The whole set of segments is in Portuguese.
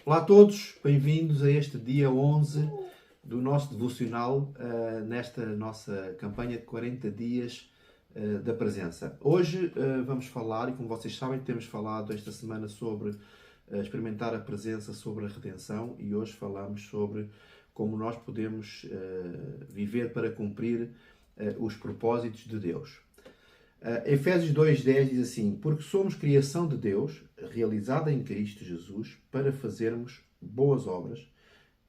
Olá a todos, bem-vindos a este dia 11 do nosso devocional, nesta nossa campanha de 40 dias da presença. Hoje vamos falar, e como vocês sabem, temos falado esta semana sobre experimentar a presença, sobre a redenção, e hoje falamos sobre como nós podemos viver para cumprir os propósitos de Deus. Efésios 2:10 diz assim: porque somos criação de Deus, realizada em Cristo Jesus, para fazermos boas obras,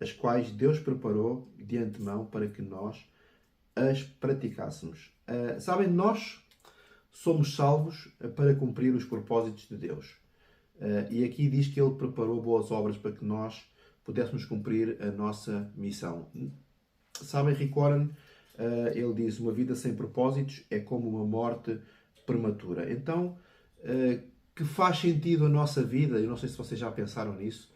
as quais Deus preparou de antemão para que nós as praticássemos. Sabem, nós somos salvos para cumprir os propósitos de Deus. E aqui diz que Ele preparou boas obras para que nós pudéssemos cumprir a nossa missão. Sabem, Rick Warren, ele diz: uma vida sem propósitos é como uma morte prematura. Então, que faz sentido a nossa vida? Eu não sei se vocês já pensaram nisso.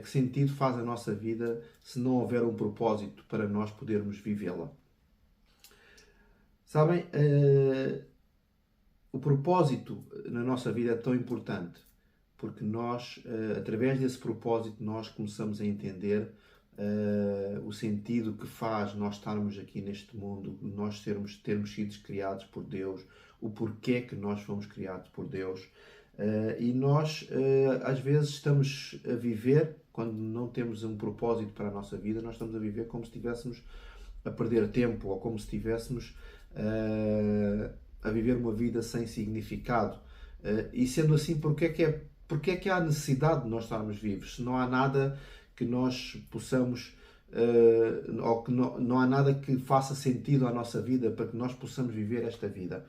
Que sentido faz a nossa vida se não houver um propósito para nós podermos vivê-la? Sabem, o propósito na nossa vida é tão importante porque nós, através desse propósito, nós começamos a entender o sentido que faz nós estarmos aqui neste mundo, nós termos sido criados por Deus, o porquê que nós fomos criados por Deus. E nós, às vezes, estamos a viver, quando não temos um propósito para a nossa vida, nós estamos a viver como se estivéssemos a perder tempo ou como se estivéssemos a viver uma vida sem significado. E sendo assim, porque é que há necessidade de nós estarmos vivos? Se não há nada que nós possamos, ou que não há nada que faça sentido à nossa vida para que nós possamos viver esta vida.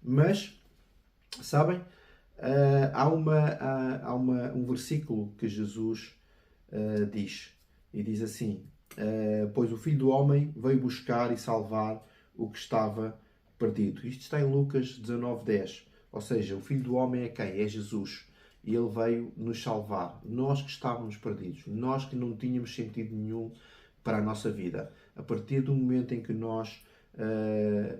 Mas, sabem, há um versículo que Jesus diz, e diz assim: pois o Filho do Homem veio buscar e salvar o que estava perdido. Isto está em Lucas 19:10. Ou seja, o Filho do Homem é quem? É Jesus. E Ele veio nos salvar. Nós que estávamos perdidos. Nós que não tínhamos sentido nenhum para a nossa vida. A partir do momento em que nós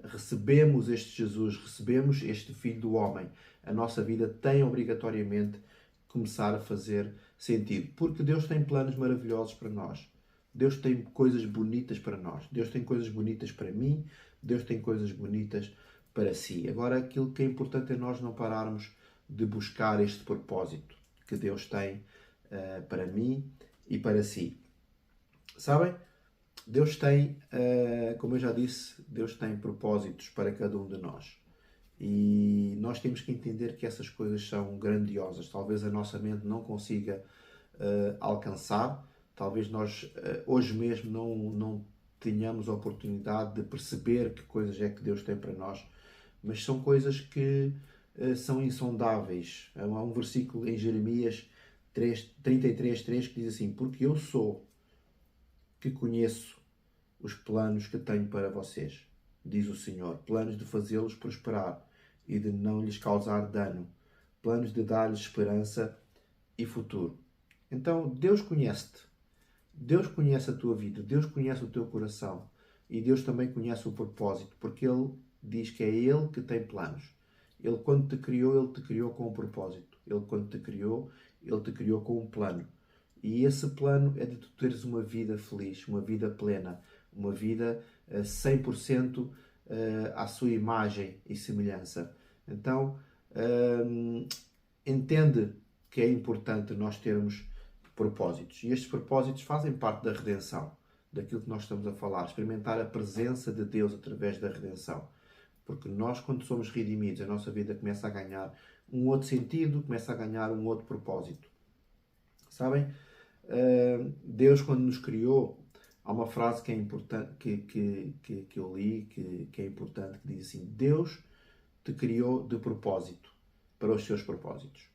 recebemos este Jesus, recebemos este Filho do Homem, a nossa vida tem obrigatoriamente que começar a fazer sentido. Porque Deus tem planos maravilhosos para nós. Deus tem coisas bonitas para nós. Deus tem coisas bonitas para mim. Deus tem coisas bonitas para si. Agora, aquilo que é importante é nós não pararmos de buscar este propósito que Deus tem para mim e para si. Sabem? Deus tem, como eu já disse, Deus tem propósitos para cada um de nós. E nós temos que entender que essas coisas são grandiosas. Talvez a nossa mente não consiga alcançar. Talvez nós hoje mesmo não tenhamos a oportunidade de perceber que coisas é que Deus tem para nós. Mas são coisas que são insondáveis. Há um versículo em Jeremias 33:3 que diz assim: porque eu sou que conheço os planos que tenho para vocês, diz o Senhor, planos de fazê-los prosperar e de não lhes causar dano, planos de dar-lhes esperança e futuro. Então, Deus conhece-te. Deus conhece a tua vida, Deus conhece o teu coração e Deus também conhece o propósito, porque Ele diz que é Ele que tem planos. Ele, quando te criou, Ele te criou com um propósito. Ele, quando te criou, Ele te criou com um plano. E esse plano é de tu teres uma vida feliz, uma vida plena, uma vida 100% à sua imagem e semelhança. Então, entende que é importante nós termos propósitos. E estes propósitos fazem parte da redenção, daquilo que nós estamos a falar. Experimentar a presença de Deus através da redenção. Porque nós, quando somos redimidos, a nossa vida começa a ganhar um outro sentido, começa a ganhar um outro propósito. Sabem? Deus, quando nos criou, há uma frase que é importante, que eu li, que é importante, que diz assim: Deus te criou de propósito, para os seus propósitos.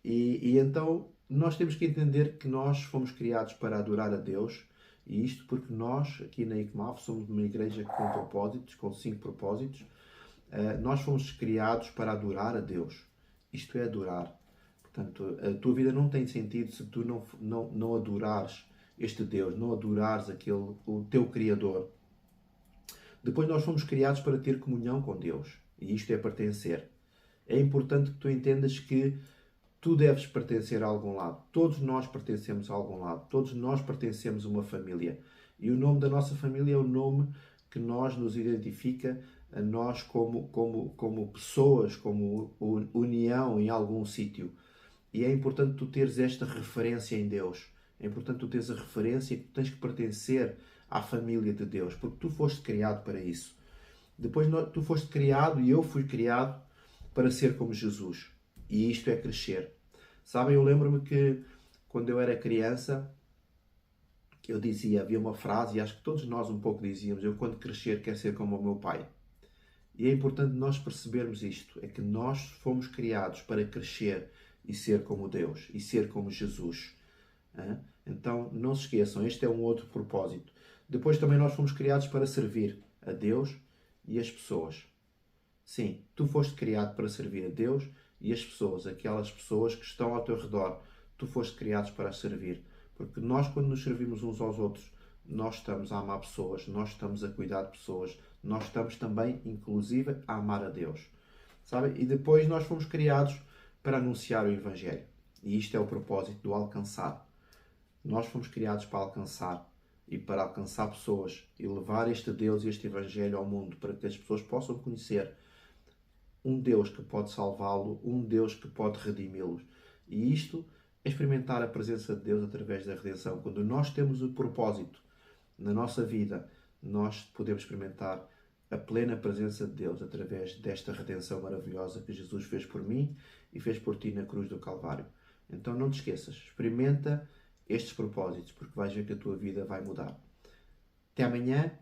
E então nós temos que entender que nós fomos criados para adorar a Deus, e isto porque nós, aqui na ICMAF, somos uma igreja com propósitos, com 5 propósitos. Nós fomos criados para adorar a Deus. Isto é adorar. Portanto, a tua vida não tem sentido se tu não adorares este Deus, não adorares o teu Criador. Depois nós fomos criados para ter comunhão com Deus. E isto é pertencer. É importante que tu entendas que Tu deves pertencer a algum lado. Todos nós pertencemos a algum lado. Todos nós pertencemos a uma família. E o nome da nossa família é o nome que nos identifica a nós como pessoas, como união em algum sítio. E é importante tu teres esta referência em Deus. É importante tu teres a referência que tu tens que pertencer à família de Deus, porque tu foste criado para isso. Depois tu foste criado e eu fui criado para ser como Jesus. E isto é crescer. Sabem, eu lembro-me que quando eu era criança, eu dizia, havia uma frase, e acho que todos nós um pouco dizíamos, eu quando crescer quero ser como o meu pai. E é importante nós percebermos isto, é que nós fomos criados para crescer e ser como Deus, e ser como Jesus. Então, não se esqueçam, este é um outro propósito. Depois também nós fomos criados para servir a Deus e as pessoas. Sim, tu foste criado para servir a Deus e as pessoas, aquelas pessoas que estão ao teu redor. Tu foste criados para as servir. Porque nós, quando nos servimos uns aos outros, nós estamos a amar pessoas, nós estamos a cuidar de pessoas, nós estamos também, inclusive, a amar a Deus. Sabe? E depois nós fomos criados para anunciar o Evangelho. E isto é o propósito do alcançar. Nós fomos criados para alcançar e para alcançar pessoas e levar este Deus e este Evangelho ao mundo para que as pessoas possam conhecer um Deus que pode salvá-lo, um Deus que pode redimi-los. E isto é experimentar a presença de Deus através da redenção. Quando nós temos o propósito na nossa vida, nós podemos experimentar a plena presença de Deus através desta redenção maravilhosa que Jesus fez por mim e fez por ti na cruz do Calvário. Então não te esqueças, experimenta estes propósitos, porque vais ver que a tua vida vai mudar. Até amanhã